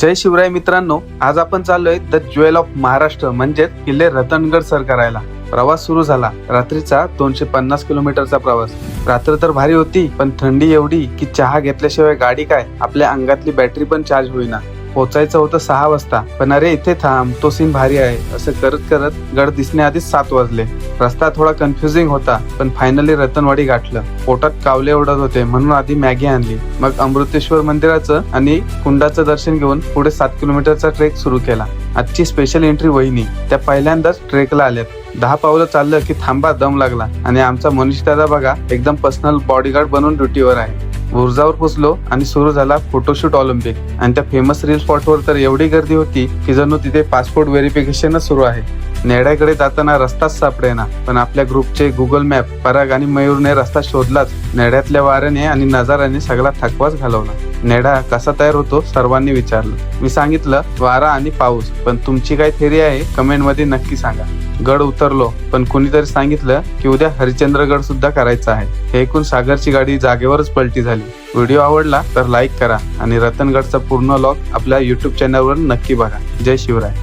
जय शिवराय मित्रांनो, आज आपण चाललोय द ज्वेल ऑफ महाराष्ट्र म्हणजेच किल्ले रतनगड सर करायला. प्रवास सुरू झाला. रात्रीचा 250 किलोमीटरचा प्रवास. रात्र तर भारी होती, पण थंडी एवढी की चहा घेतल्याशिवाय गाडी काय, आपल्या अंगातली बॅटरी पण चार्ज होईना. पोचायचं होतं 6 वाजता, पण अरे इथे थांब, तो सीन भारी आहे असं करत करत गड दिसण्याआधीच 7 वाजले. रस्ता थोडा कन्फ्युजिंग होता, पण फायनली रतनवाडी गाठलं. पोटात कावले ओढत होते म्हणून आधी मॅगी आणली, मग अमृतेश्वर मंदिराचं आणि कुंडाचं दर्शन घेऊन पुढे 7 किलोमीटरचा ट्रेक सुरू केला. आजची स्पेशल एंट्री वहिनी, त्या पहिल्यांदाच ट्रेकला आल्यात. 10 पावलं चाललं की थांबा, दम लागला. आणि आमचा मनीष दादा बघा, एकदम पर्सनल बॉडीगार्ड बनून ड्युटीवर आहे. बुर्जावर पोचलो आणि सुरू झाला फोटोशूट ऑलिम्पिक. आणि त्या फेमस रील स्पॉटवर तर एवढी गर्दी होती की जणू तिथे पासपोर्ट व्हेरिफिकेशनच सुरू आहे. नेड्याकडे जाताना रस्ताच सापडेना, पण आपल्या ग्रुपचे गुगल मॅप, पराग आणि मयूरने रस्ता शोधलाच. नेड्यातल्या वाऱ्याने आणि नजाराने सगळा थकवाच घालवला. नेडा कसा तयार होतो सर्वांनी विचारलं. मी सांगितलं वारा आणि पाऊस, पण तुमची काय थेरी आहे कमेंट मध्ये नक्की सांगा. गड उतरलो, पण कुणीतरी सांगितलं की उद्या हरिश्चंद्रगड सुद्धा करायचा आहे. हे ऐकून सागरची गाडी जागेवरच पलटी झाली. व्हिडिओ आवडला तर लाईक करा आणि रतनगडचा पूर्ण व्लॉग आपल्या YouTube चॅनलवर नक्की बघा. जय शिवराय.